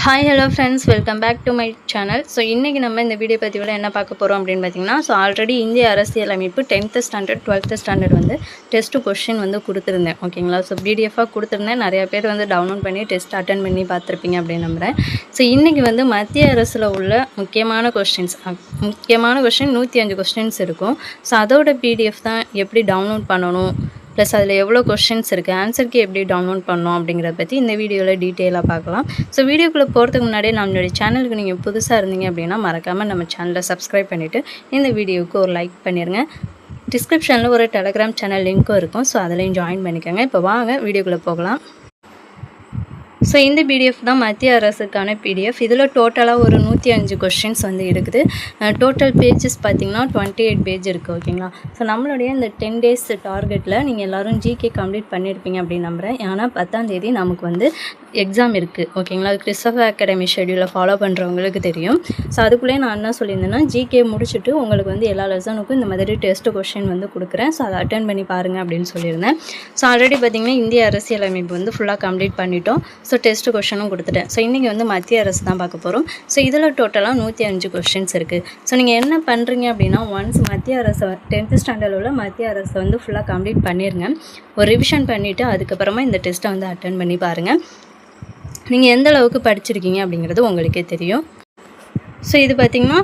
Hi hello friends, welcome back to my channel. So இன்றைக்கி நம்ம இந்த வீடியோ பதிவில் என்ன பார்க்க போகிறோம் அப்படின்னு பார்த்தீங்கன்னா, ஸோ ஆல்ரெடி இந்திய அரசியலமைப்பு 10th ஸ்டாண்டர்ட் 12th ஸ்டாண்டர்ட் வந்து டெஸ்ட்டு கொஸ்டின் வந்து கொடுத்துருந்தேன். ஓகேங்களா? ஸோ பிடிஎஃபாக கொடுத்துருந்தேன். நிறையா பேர் வந்து டவுன்லோட் பண்ணி டெஸ்ட் அட்டன் பண்ணி பார்த்துருப்பீங்க அப்படின்னு நம்புகிறேன். ஸோ இன்றைக்கி வந்து மத்திய அரசில் உள்ள முக்கியமான கொஸ்டின் 105 கொஸ்டின்ஸ் இருக்கும். ஸோ அதோட பிடிஎஃப் தான் எப்படி டவுன்லோட் பண்ணணும், ப்ளஸ் அதில் எவ்வளோ கொஸ்டின்ஸ் இருக்குது, ஆன்சருக்கு எப்படி டவுன்லோட் பண்ணணும் அப்படிங்கிறத பற்றி இந்த வீடியோவில் டீட்டெயிலாக பார்க்கலாம். ஸோ வீடியோக்குள்ளே போகிறதுக்கு முன்னாடியே நம்மளுடைய சேனலுக்கு நீங்கள் புதுசாக இருந்தீங்க அப்படின்னா மறக்காமல் நம்ம சேனலை சப்ஸ்கிரைப் பண்ணிவிட்டு இந்த வீடியோவுக்கு ஒரு லைக் பண்ணிடுங்க. டிஸ்கிரிப்ஷனில் ஒரு டெலகிராம் சேனல் லிங்க்கும் இருக்கும். ஸோ அதிலையும் ஜாயின் பண்ணிக்கோங்க. இப்போ வாங்க வீடியோக்குள்ளே போகலாம். ஸோ இந்த பிடிஎஃப் தான் மத்திய அரசுக்கான பிடிஎஃப். இதில் டோட்டலாக ஒரு 105 கொஸ்டின்ஸ் வந்து இருக்குது. டோட்டல் பேஜஸ் பார்த்திங்கன்னா 28 பேஜ் இருக்குது. ஓகேங்களா? ஸோ நம்மளுடைய இந்த 10 days டார்கெட்டில் நீங்கள் எல்லோரும் ஜிகே கம்ப்ளீட் பண்ணியிருப்பீங்க அப்படின்னு நம்புகிறேன். ஏன்னா 10ஆம் தேதி நமக்கு வந்து எக்ஸாம் இருக்குது. ஓகேங்களா? அது கிறிஸ்டோஃபர் அகாடமி ஷெடியூலை ஃபாலோ பண்ணுறவங்களுக்கு தெரியும். ஸோ அதுக்குள்ளே நான் என்ன சொல்லியிருந்தேன்னா, ஜிகே முடிச்சுட்டு உங்களுக்கு வந்து எல்லா லெசனுக்கும் இந்த மாதிரி டெஸ்ட் கொஸ்டின் வந்து கொடுக்குறேன். ஸோ அதை அட்டன் பண்ணி பாருங்கள் அப்படின்னு சொல்லியிருந்தேன். ஸோ ஆல்ரெடி பார்த்திங்கன்னா இந்திய அரசியலமைப்பு வந்து ஃபுல்லாக கம்ப்ளீட் பண்ணிட்டோம். ஸோ டெஸ்ட் கொஸ்டினும் கொடுத்துட்டேன். ஸோ இன்றைக்கி வந்து மத்திய அரசு தான் பார்க்க போகிறோம். ஸோ இதில் டோட்டலாக 105 கொஸ்டின்ஸ் இருக்குது. ஸோ நீங்கள் என்ன பண்ணுறீங்க அப்படின்னா, ஒன்ஸ் மத்திய அரசு 10th ஸ்டாண்டர்டில் உள்ள மத்திய அரசை வந்து ஃபுல்லாக கம்ப்ளீட் பண்ணிடுங்க. ஒரு ரிவிஷன் பண்ணிவிட்டு அதுக்கப்புறமா இந்த டெஸ்ட்டை வந்து அட்டன் பண்ணி பாருங்கள். நீங்கள் எந்த அளவுக்கு படிச்சிருக்கீங்க அப்படிங்கிறது உங்களுக்கே தெரியும். ஸோ இது பார்த்திங்கன்னா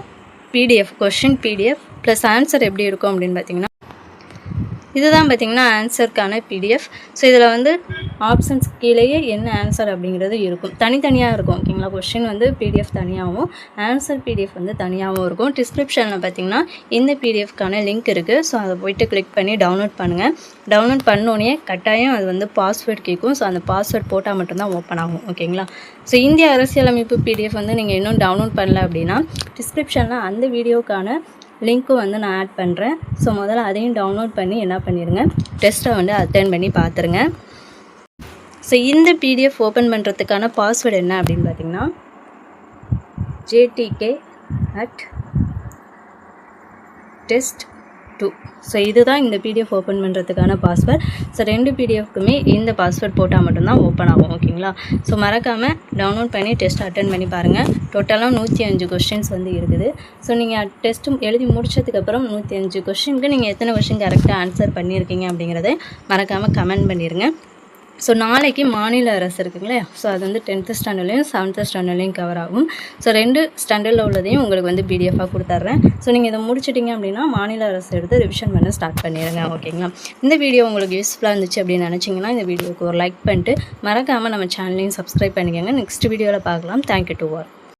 PDF question PDF plus answer எப்படி இருக்கும் அப்படின்னு பார்த்திங்கன்னா, இதுதான் பார்த்திங்கன்னா ஆன்சருக்கான பிடிஎஃப். ஸோ இதில் வந்து ஆப்ஷன்ஸ் கீழேயே என்ன ஆன்சர் அப்படிங்கிறது இருக்கும். தனித்தனியாக இருக்கும். ஓகேங்களா? கொஸ்டின் வந்து பிடிஎஃப் தனியாகவும் ஆன்சர் பிடிஎஃப் வந்து தனியாகவும் இருக்கும். டிஸ்கிரிப்ஷனில் பார்த்திங்கன்னா இந்த பிடிஎஃப்கான லிங்க் இருக்குது. ஸோ அதை போய்ட்டு கிளிக் பண்ணி டவுன்லோட் பண்ணுங்கள். டவுன்லோட் பண்ணோன்னே கட்டாயம் அது வந்து பாஸ்வேர்ட் கேட்கும். ஸோ அந்த பாஸ்வேர்ட் போட்டால் மட்டும்தான் ஓப்பன் ஆகும். ஓகேங்களா? ஸோ இந்திய அரசியலமைப்பு பிடிஎஃப் வந்து நீங்கள் இன்னும் டவுன்லோட் பண்ணல அப்படின்னா டிஸ்கிரிப்ஷனில் அந்த வீடியோக்கான லிங்க்கும் வந்து நான் ஆட் பண்ணுறேன். ஸோ முதல்ல அதையும் டவுன்லோட் பண்ணி என்ன பண்ணிடுங்க, டெஸ்ட்டை வந்து அட்டெண்ட் பண்ணி பார்த்துருங்க. ஸோ இந்த பிடிஎஃப் ஓப்பன் பண்ணுறதுக்கான பாஸ்வேர்டு என்ன அப்படின்னு பார்த்தீங்கன்னா, jtk@test2. ஸோ இதுதான் இந்த பிடிஎஃப் ஓப்பன் பண்ணுறதுக்கான பாஸ்வேர்ட். ஸோ 2 பிடிஎஃப்க்குமே இந்த பாஸ்வேர்ட் போட்டால் மட்டும்தான் ஓப்பன் ஆகும். ஓகேங்களா? ஸோ மறக்காமல் டவுன்லோட் பண்ணி டெஸ்ட் அட்டன் பண்ணி பாருங்கள். டோட்டலாக 105 கொஸ்டின்ஸ் வந்து இருக்குது. ஸோ நீங்கள் டெஸ்ட்டு எழுதி முடிச்சதுக்கப்புறம் 105 கொஸ்டினுக்கு நீங்கள் எத்தனை கொஸ்டின் கரெக்டாக ஆன்சர் பண்ணியிருக்கீங்க அப்படிங்கிறத மறக்காமல் கமெண்ட் பண்ணிடுங்க. ஸோ நாளைக்கு மாநில அரசு இருக்குங்களே, ஸோ அது வந்து 10th ஸ்டாண்டர்ட்லேயும் 7th ஸ்டாண்டர்ட்லேயும் கவர் ஆகும். ஸோ 2 ஸ்டாண்டர்டில் உள்ளதையும் உங்களுக்கு வந்து பிடிஎஃபாக கொடுத்துட்றேன். ஸோ நீங்கள் இதை முடிச்சிட்டிங்க அப்படின்னா மாநில அரசு எடுத்து ரிவிஷன் பண்ண ஸ்டார்ட் பண்ணிடுங்க. ஓகேங்களா? இந்த வீடியோ உங்களுக்கு யூஸ்ஃபுல்லாக இருந்துச்சு அப்படின்னு நினச்சிங்கன்னா இந்த வீடியோக்கு ஒரு லைக் பண்ணிட்டு மறக்காமல் நம்ம சேனலையும் சப்ஸ்கிரைப் பண்ணிக்கோங்க. நெக்ஸ்ட் வீடியோவில் பார்க்கலாம். Thank you to all.